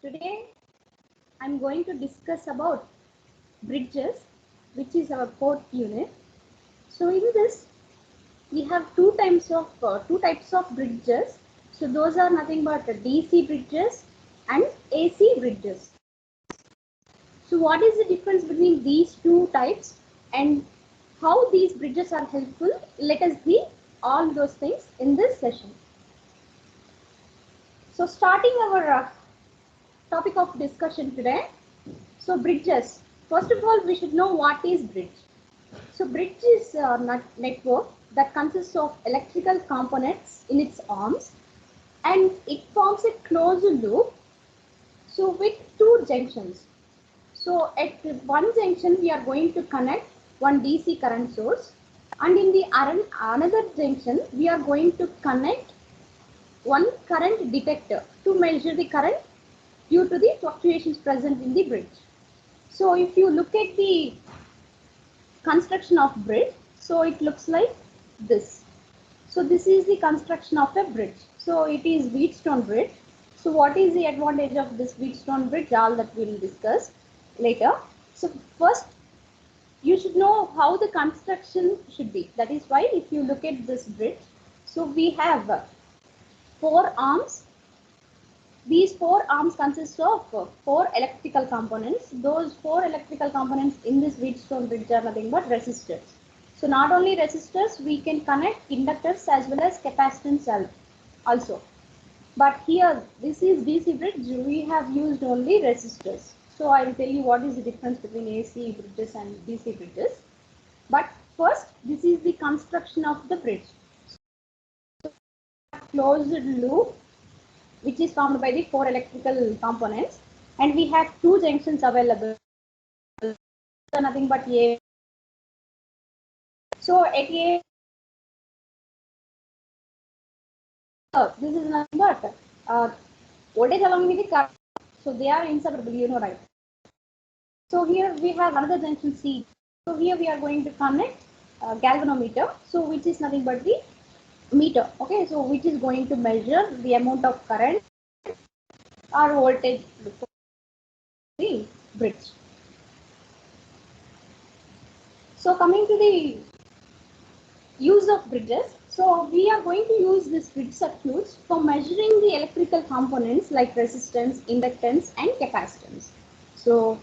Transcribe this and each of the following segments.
Today I'm going to discuss about bridges, which is our fourth unit. So in this we have two types of bridges. So those are nothing but DC bridges and AC bridges. So what is the difference between these two types and how these bridges are helpful? Let us see all those things in this session. So starting our topic of discussion today. So bridges. First of all, we should know what is bridge. So bridge is a network that consists of electrical components in its arms, and it forms a closed loop. So with two junctions. So at one junction we are going to connect one DC current source, and in the another junction we are going to connect one current detector to measure the current due to the fluctuations present in the bridge. So if you look at the construction of bridge, so it looks like this. So this is the construction of a bridge. So it is Wheatstone bridge. So what is the advantage of this Wheatstone bridge? All that we will discuss later. So first you should know how the construction should be. That is why if you look at this bridge, so we have four arms. These four arms consist of four electrical components. Those four electrical components in this Wheatstone bridge are nothing but resistors. So not only resistors, we can connect inductors as well as capacitance also. But here, this is DC bridge, we have used only resistors. So I will tell you what is the difference between AC bridges and DC bridges. But first, this is the construction of the bridge. So, closed loop, which is formed by the four electrical components, and we have two junctions available. So nothing but A. So at A, this is nothing but voltage along with the current. So they are inseparable, you know, right? So here we have another junction C. So here we are going to connect galvanometer. So which is nothing but the meter. Okay, so which is going to measure the amount of current or voltage the bridge. So coming to the use of bridges. So we are going to use this bridge circuits for measuring the electrical components like resistance, inductance and capacitance. So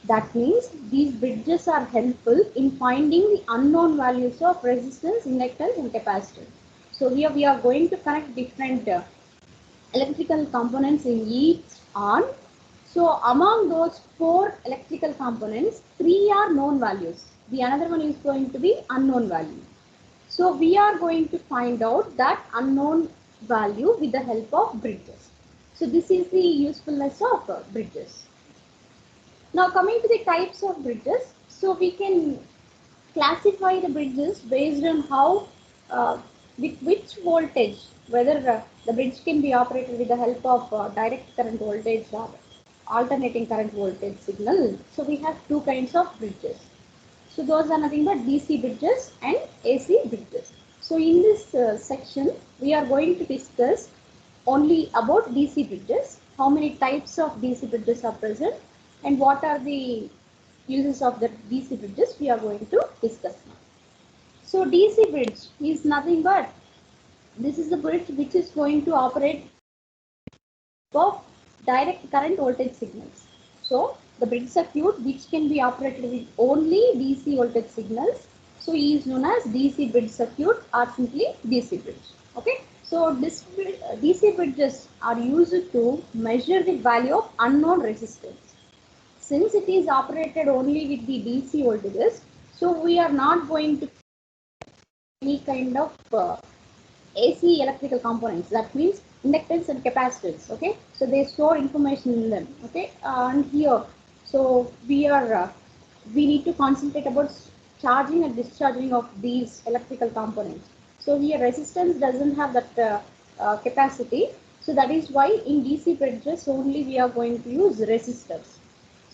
that means these bridges are helpful in finding the unknown values of resistance, inductance and capacitance. So here we are going to connect different electrical components in each arm. So among those four electrical components, three are known values. The another one is going to be unknown value. So we are going to find out that unknown value with the help of bridges. So this is the usefulness of bridges. Now coming to the types of bridges, so we can classify the bridges based on how, with which voltage, whether the bridge can be operated with the help of direct current voltage or alternating current voltage signal. So we have two kinds of bridges. So those are nothing but DC bridges and AC bridges. So in this section, we are going to discuss only about DC bridges, how many types of DC bridges are present and what are the uses of the DC bridges we are going to discuss now. So DC bridge is nothing but, this is the bridge which is going to operate of direct current voltage signals. So the bridge circuit which can be operated with only DC voltage signals, so is known as DC bridge circuit or simply DC bridge. Okay, so this DC bridges are used to measure the value of unknown resistance. Since it is operated only with the DC voltages, so we are not going to any kind of AC electrical components. That means inductance and capacitance. Okay, so they store information in them. Okay, and here, so we need to concentrate about charging and discharging of these electrical components. So here resistance doesn't have that capacity. So that is why in DC bridges only we are going to use resistors.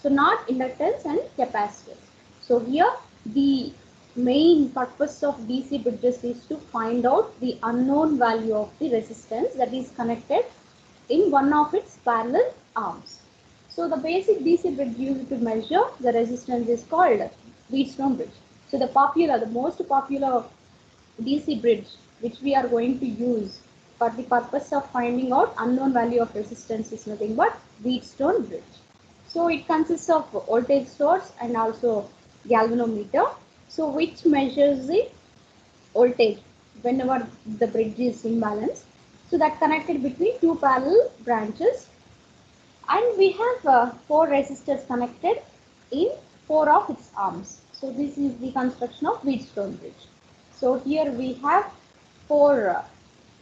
So not inductance and capacitance. So here the main purpose of DC bridges is to find out the unknown value of the resistance that is connected in one of its parallel arms. So the basic DC bridge used to measure the resistance is called Wheatstone bridge. So the most popular DC bridge which we are going to use for the purpose of finding out unknown value of resistance is nothing but Wheatstone bridge. So it consists of voltage source and also galvanometer. So which measures the voltage whenever the bridge is imbalanced. So that connected between two parallel branches, and we have four resistors connected in four of its arms. So this is the construction of Wheatstone bridge. So here we have four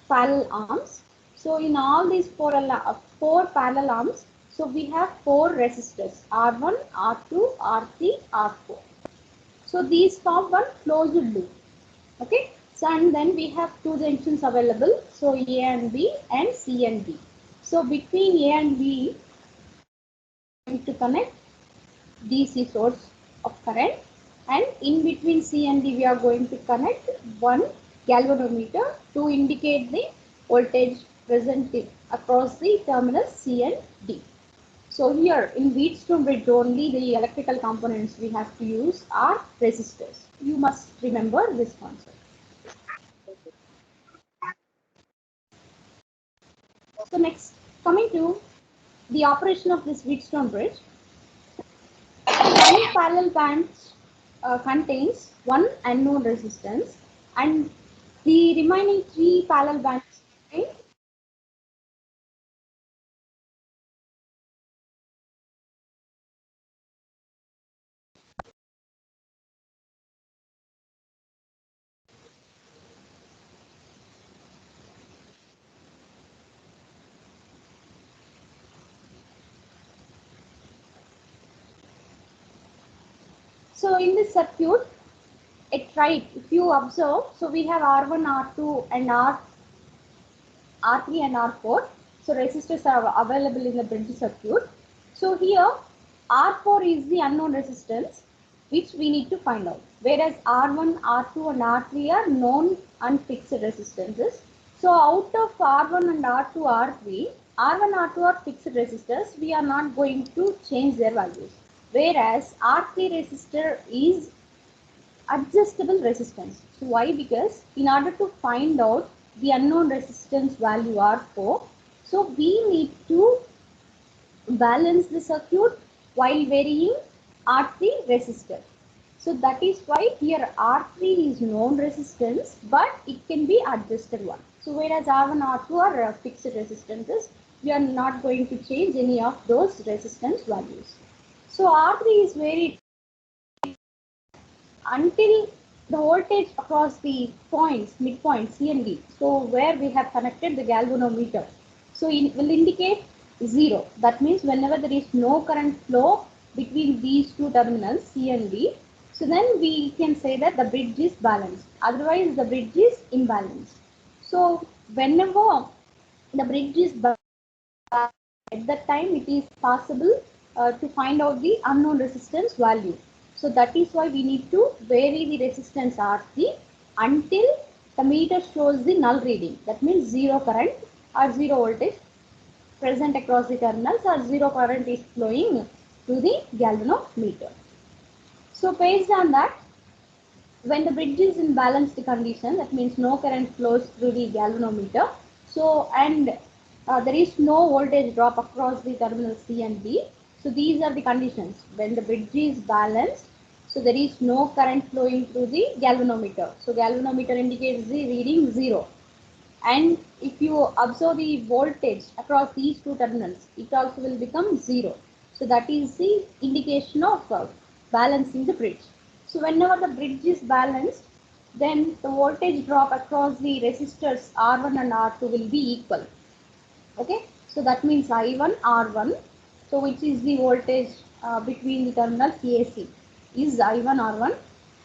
parallel arms. So in all these four parallel arms, so we have four resistors R1, R2, R3, R4. So these form one closed loop. Okay. So and then we have two junctions available. So A and B and C and B. So between A and B, we are going to connect DC source of current, and in between C and D we are going to connect one galvanometer to indicate the voltage present across the terminals C and D. So here in Wheatstone bridge only the electrical components we have to use are resistors. You must remember this concept. So next, coming to the operation of this Wheatstone bridge, one parallel band contains one unknown resistance, and the remaining three parallel bands contain. So in this circuit, if you observe, so we have R1, R2, and R3 and R4. So resistors are available in the bridge circuit. So here R4 is the unknown resistance which we need to find out, whereas R1, R2 and R3 are known and fixed resistances. So out of R1 and R2, R3, R1, R2 are fixed resistors. We are not going to change their values, whereas R3 resistor is adjustable resistance. So why? Because in order to find out the unknown resistance value R4, so we need to balance the circuit while varying R3 resistor. So that is why here R3 is known resistance, but it can be adjusted one. So whereas R1, R2 are fixed resistances, we are not going to change any of those resistance values. So R3 is very until the voltage across the points, midpoint C and D. So where we have connected the galvanometer. So it will indicate 0. That means whenever there is no current flow between these two terminals C and D, so then we can say that the bridge is balanced. Otherwise the bridge is imbalanced. So whenever the bridge is balanced, at that time it is possible to find out the unknown resistance value. So that is why we need to vary the resistance R3 until the meter shows the null reading. That means zero current or zero voltage present across the terminals, or zero current is flowing to the galvanometer. So based on that, when the bridge is in balanced condition, that means no current flows through the galvanometer. So and there is no voltage drop across the terminal C and D. So these are the conditions when the bridge is balanced. So there is no current flowing through the galvanometer. So galvanometer indicates the reading 0. And if you observe the voltage across these two terminals, it also will become 0. So that is the indication of balancing the bridge. So whenever the bridge is balanced, then the voltage drop across the resistors R1 and R2 will be equal. Okay, so that means I1 R1, so which is the voltage between the terminals AC is I1 R1,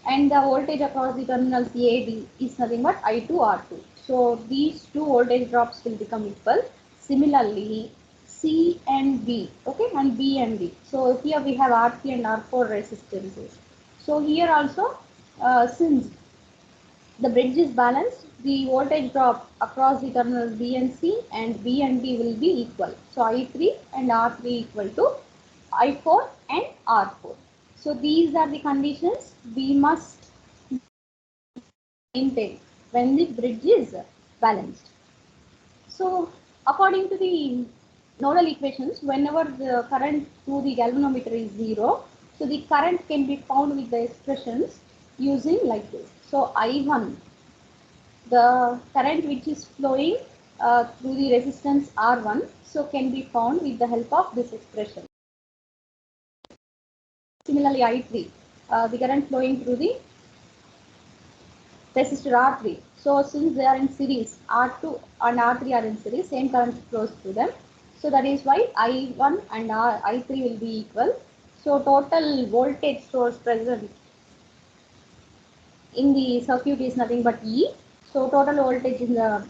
and the voltage across the terminals AD is nothing but I2 R2. So these two voltage drops will become equal. Similarly, C and B, okay, and B and D. So here we have R3 and R4 resistances. So here also, since the bridge is balanced, the voltage drop across the terminals B and C and B and D will be equal. So I3 and R3 equal to I4 and R4. So these are the conditions we must maintain when the bridge is balanced. So according to the nodal equations, whenever the current through the galvanometer is 0, so the current can be found with the expressions using like this. So I1, the current which is flowing through the resistance R1, so can be found with the help of this expression. Similarly, I3, the current flowing through the resistor R3. So since they are in series, R2 and R3 are in series, same current flows through them. So that is why I1 and I3 will be equal. So total voltage source present in the circuit is nothing but E. So total voltage in the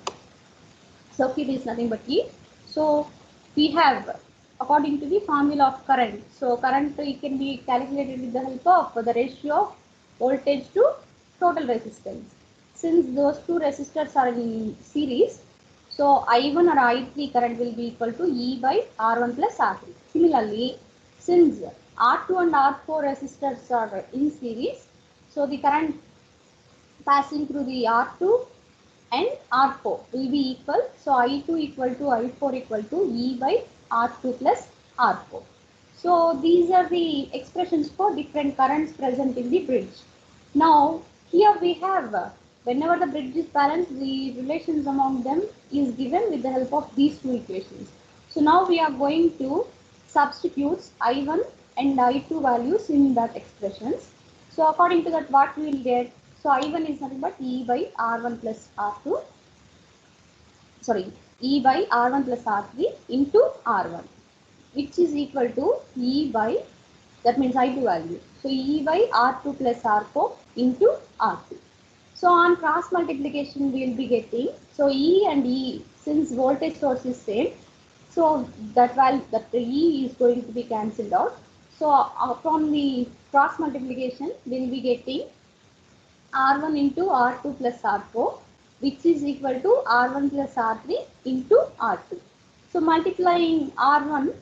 circuit is nothing but E. So we have, according to the formula of current, so current it can be calculated with the help of the ratio of voltage to total resistance. Since those two resistors are in series, so I1 or I3 current will be equal to E by R1 plus R3. Similarly, since R2 and R4 resistors are in series, so the current passing through the R2 and R4 will be equal. So I2 equal to I4 equal to E by R2 plus R4. So these are the expressions for different currents present in the bridge. Now here we have whenever the bridge is balanced, the relations among them is given with the help of these two equations. So now we are going to substitute I1 and I2 values in that expressions. So according to that, what we will get? So I1 is nothing but E by R1 plus R2. Sorry, E by R1 plus R3 into R1, which is equal to E by, that means I2 value. So E by R2 plus R4 into R2. So on cross multiplication we will be getting, so E and E, since voltage source is same, so that value, that E is going to be cancelled out. So from the cross multiplication we will be getting R1 into R2 plus R4, which is equal to R1 plus R3 into R2. So multiplying R1,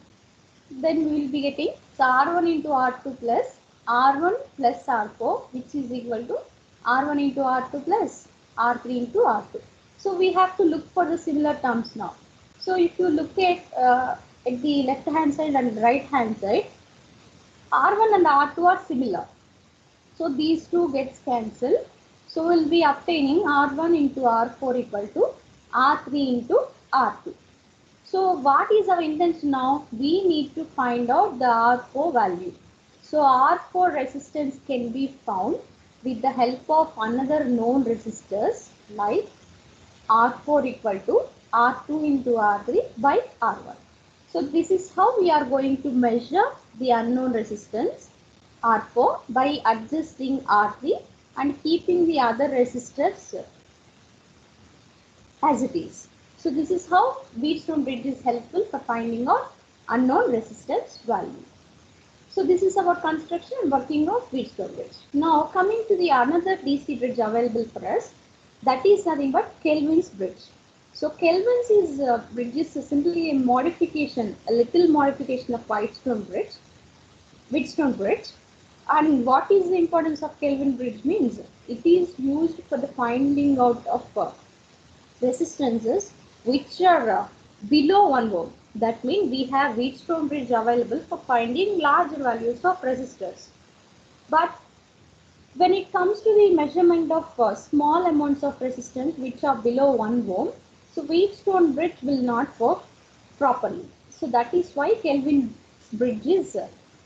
then we will be getting, so R1 into R2 plus R1 plus R4, which is equal to R1 into R2 plus R3 into R2. So we have to look for the similar terms now. So if you look at the left hand side and right hand side, R1 and R2 are similar. So these two gets cancelled. So we'll be obtaining R1 into R4 equal to R3 into R2. So what is our intention now? We need to find out the R4 value. So R4 resistance can be found with the help of another known resistors like R4 equal to R2 into R3 by R1. So this is how we are going to measure the unknown resistance R4 by adjusting R3 and keeping the other resistors as it is. So this is how Wheatstone bridge is helpful for finding out unknown resistance value. So this is about construction and working of Wheatstone bridge. Now coming to the another DC bridge available for us, that is nothing but Kelvin's bridge. So Kelvin's bridge is simply a modification, a little modification of Wheatstone bridge. And what is the importance of Kelvin bridge means? It is used for the finding out of resistances which are below 1 ohm. That means we have Wheatstone bridge available for finding larger values of resistors. But when it comes to the measurement of small amounts of resistance which are below 1 ohm, so Wheatstone bridge will not work properly. So that is why Kelvin bridge is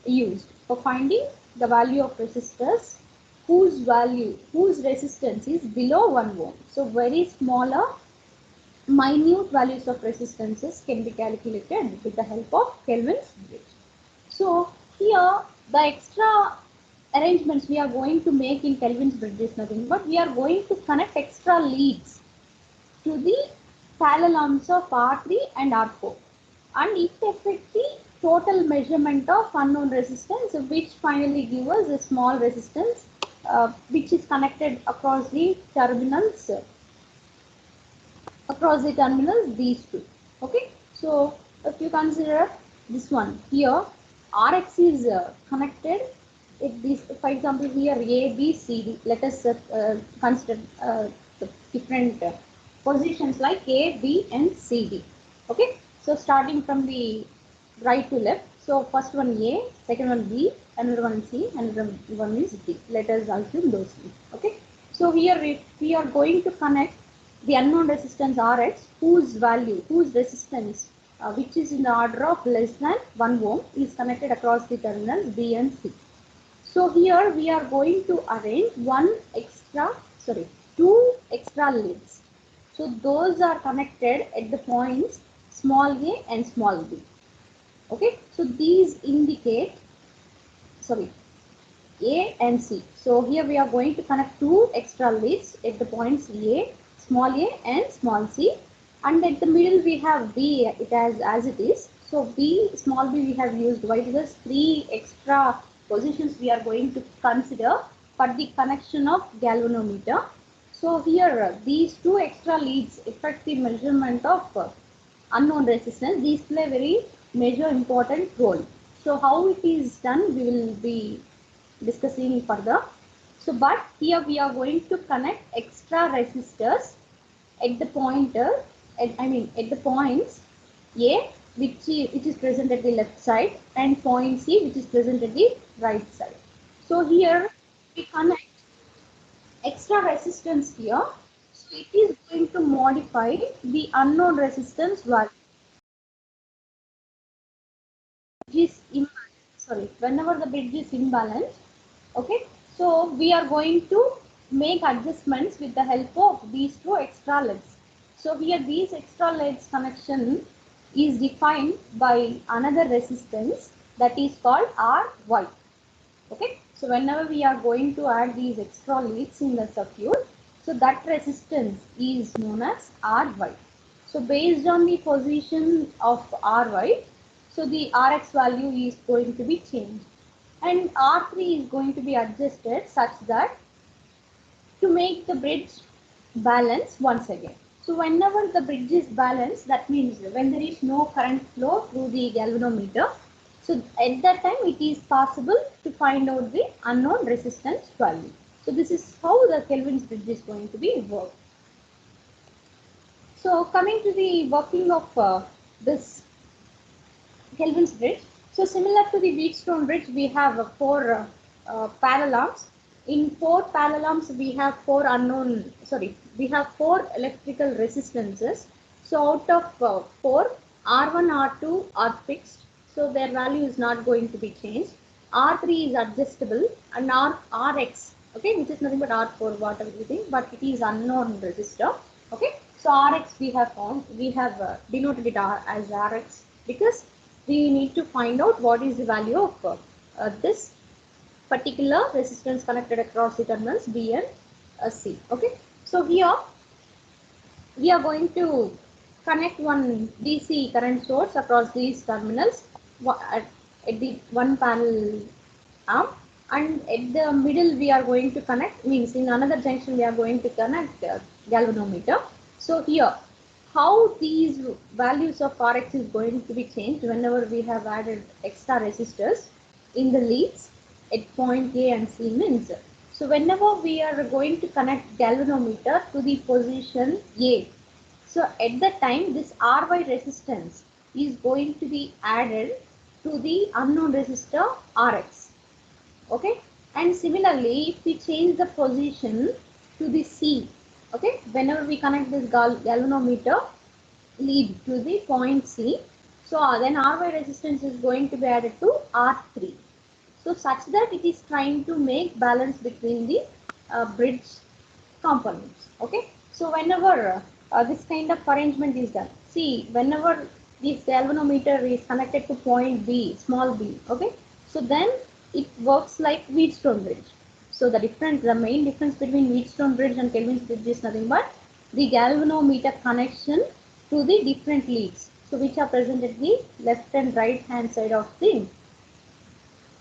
used for finding the value of resistors whose resistance is below 1 ohm. So very smaller minute values of resistances can be calculated with the help of Kelvin's bridge. So here the extra arrangements we are going to make in Kelvin's bridge is nothing but we are going to connect extra leads to the parallel arms of R3 and R4, and it affects the total measurement of unknown resistance, which finally gives us a small resistance which is connected across the terminals these two. Okay, so if you consider this one here, Rx is connected. This, for example, here A, B, C, D. Let us consider the different positions like A, B, and C, D. Okay. So starting from the right to left. So first one A, second one B, another one C, another one is D. Let us assume those three. Okay. So here we are going to connect the unknown resistance Rx, whose value, whose resistance, which is in the order of less than 1 ohm, is connected across the terminals B and C. So here we are going to arrange two extra leads. So those are connected at the points small a and small b. Okay, so these indicate, A and C. So here we are going to connect two extra leads at the points A and small c, and at the middle we have B, it as it is. So B, small b we have used. Why? Because three extra positions we are going to consider for the connection of galvanometer. So here these two extra leads affect the measurement of unknown resistance. These play very major important role. So how it is done, we will be discussing further. So, but here we are going to connect extra resistors at the pointer, at the points A, which is present at the left side, and point C, which is present at the right side. So here we connect extra resistance here. So it is going to modify the unknown resistance value. Is whenever the bridge is imbalanced, okay, so we are going to make adjustments with the help of these two extra leads. So here these extra leads connection is defined by another resistance that is called Ry. Okay, so whenever we are going to add these extra leads in the circuit, so that resistance is known as Ry. So based on the position of Ry, so the Rx value is going to be changed, and R3 is going to be adjusted such that to make the bridge balance once again. So whenever the bridge is balanced, that means when there is no current flow through the galvanometer, so at that time it is possible to find out the unknown resistance value. So this is how the Kelvin's bridge is going to be worked. So coming to the working of this Kelvin's bridge. So similar to the Wheatstone bridge, we have four parallel arms. In four parallel arms, we have four electrical resistances. So out of four, R1, R2 are fixed. So their value is not going to be changed. R3 is adjustable, and Rx, okay, which is nothing but R4, whatever you think, but it is unknown resistor. Okay, so Rx we have found, we have denoted it as Rx because we need to find out what is the value of this particular resistance connected across the terminals B and C. Okay, so here we are going to connect one DC current source across these terminals at the one panel arm, and at the middle we are going to connect, means in another junction we are going to connect galvanometer. So here how these values of Rx is going to be changed whenever we have added extra resistors in the leads at point A and C means. So whenever we are going to connect galvanometer to the position A, so at that time this Ry resistance is going to be added to the unknown resistor Rx. Okay, and similarly if we change the position to the C, okay, whenever we connect this galvanometer lead to the point C, so then Ry resistance is going to be added to R3. So such that it is trying to make balance between the bridge components. Okay, so whenever this kind of arrangement is done, see whenever this galvanometer is connected to point B, small b, okay, so then it works like Wheatstone bridge. So the main difference between Wheatstone bridge and Kelvin's bridge is nothing but the galvanometer connection to the different leads, so which are present at the left and right hand side of the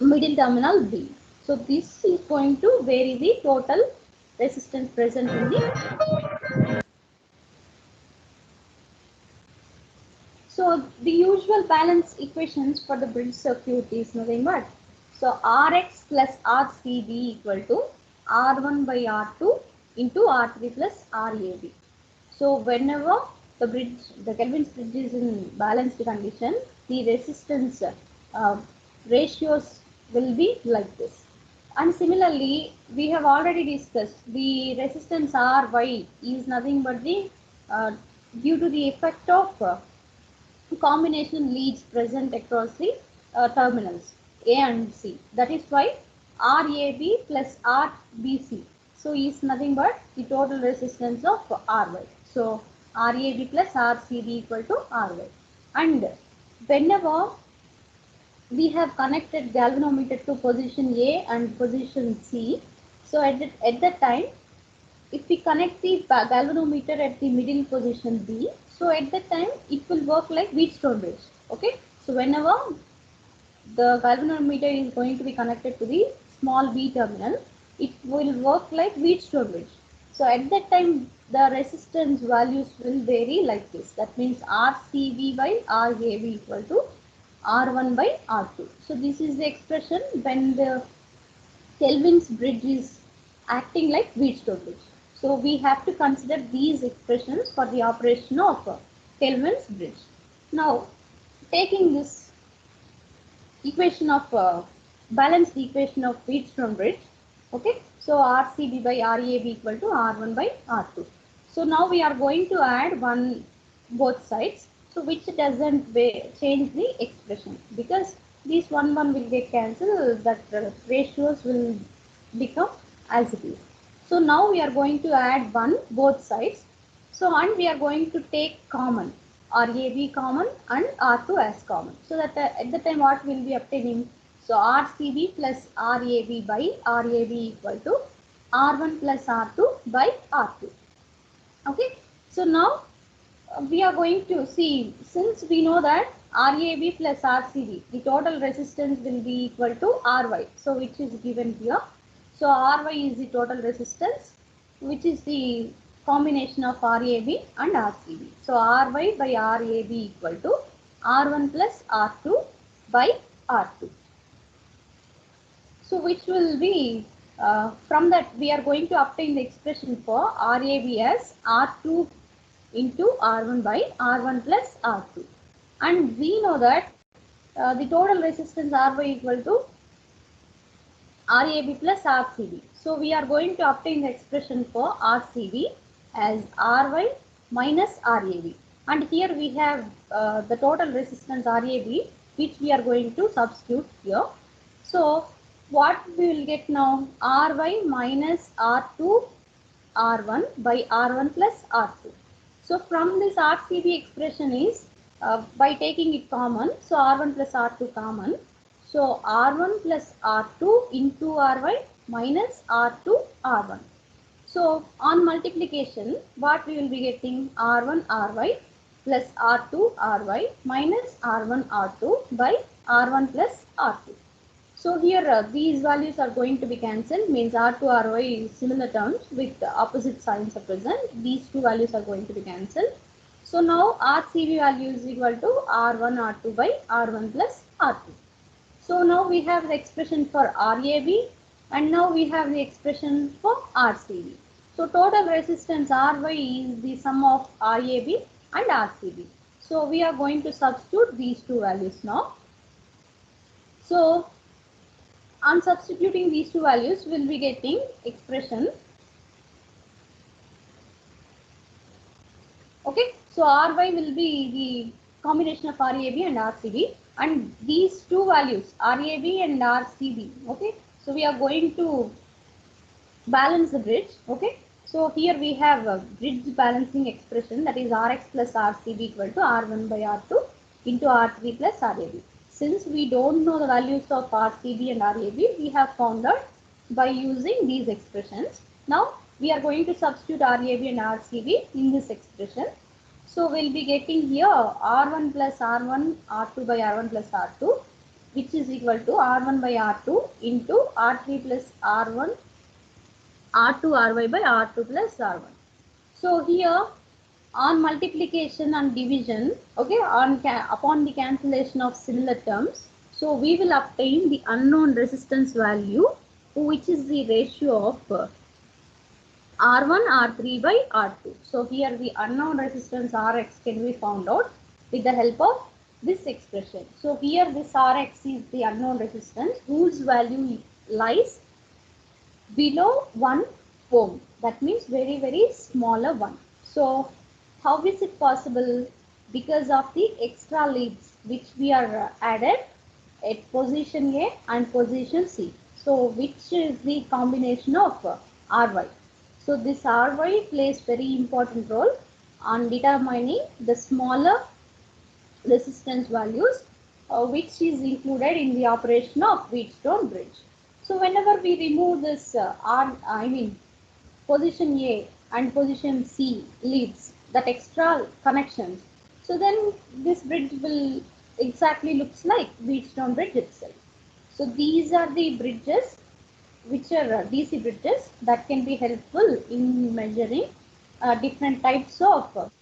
middle terminal B. So this is going to vary the total resistance present in the. So So the usual balance equations for the bridge circuit is nothing but, so Rx plus RCB equal to R1 by R2 into R3 plus RAB. So whenever the Kelvin's bridge is in balanced condition, the resistance ratios will be like this. And similarly, we have already discussed the resistance Ry is nothing but the due to the effect of combination leads present across the terminals A and C. That is why RAB plus RBC. So is nothing but the total resistance of RY. So RAB plus RCB equal to RY. And whenever we have connected galvanometer to position A and position C, so at that time, if we connect the galvanometer at the middle position B, so at that time it will work like Wheatstone bridge. Okay, so whenever the galvanometer is going to be connected to the small B terminal, it will work like Wheatstone bridge. So at that time the resistance values will vary like this. That means RCB by RAB equal to R1 by R2. So this is the expression when the Kelvin's bridge is acting like Wheatstone bridge. So we have to consider these expressions for the operation of Kelvin's bridge. Now, taking this equation of balanced equation of Wheatstone bridge, okay. So RCB by RAB equal to R1 by R2. So now we are going to add both sides. So which doesn't change the expression, because these one will get cancelled, that ratios will become as it is. So now we are going to add both sides. So and we are going to take common RAB common and R2 as common. So that at the time what will be obtaining? So RCB plus RAB by RAB equal to R1 plus R2 by R2. Okay. So now we are going to see, since we know that RAB plus RCB, the total resistance will be equal to RY. So which is given here. So RY is the total resistance, which is the combination of RAB and RCB. So RY by RAB equal to R1 plus R2 by R2. So which will be, from that we are going to obtain the expression for RAB as R2 into R1 by R1 plus R2. And we know that the total resistance RY equal to RAB plus RCB. So we are going to obtain the expression for RCB as RY minus RAB. And here we have the total resistance RAB, which we are going to substitute here. So what we will get now? RY minus R2 R1 by R1 plus R2. So from this RCB expression is, by taking it common, so R1 plus R2 common. So R1 plus R2 into RY minus R2 R1. So on multiplication, what we will be getting? R1 RY plus R2 RY minus R1 R2 by R1 plus R2. So here these values are going to be cancelled, means R2 RY is similar terms with the opposite signs are present. These two values are going to be cancelled. So now RCB value is equal to R1 R2 by R1 plus R2. So now we have the expression for RAB, and now we have the expression for RCB. So total resistance RY is the sum of RAB and RCB. So we are going to substitute these two values now. So on substituting these two values, we will be getting expression. Okay, so RY will be the combination of RAB and RCB, and these two values RAB and RCB. Okay, so we are going to balance the bridge. Okay, so here we have a bridge balancing expression, that is Rx plus RCB equal to R1 by R2 into R3 plus RAB. Since we don't know the values of RCB and RAB, we have found out by using these expressions. Now we are going to substitute RAB and RCB in this expression. So we'll be getting here R1 plus R1 R2 by R1 plus R2, which is equal to R1 by R2 into R3 plus R1 R2 RY by R2 plus R1. So here On multiplication and division, okay, upon the cancellation of similar terms, so we will obtain the unknown resistance value, which is the ratio of R1 R3 by R2. So here the unknown resistance Rx can be found out with the help of this expression. So here this Rx is the unknown resistance whose value lies below 1 ohm. That means very smaller one. So how is it possible? Because of the extra leads which we are added at position A and position C. So which is the combination of Ry. So this Ry plays very important role on determining the smaller resistance values which is included in the operation of Wheatstone bridge. So whenever we remove this position A and position C leads, that extra connections, so then this bridge will exactly looks like Wheatstone bridge itself. So these are the bridges which are DC bridges that can be helpful in measuring different types of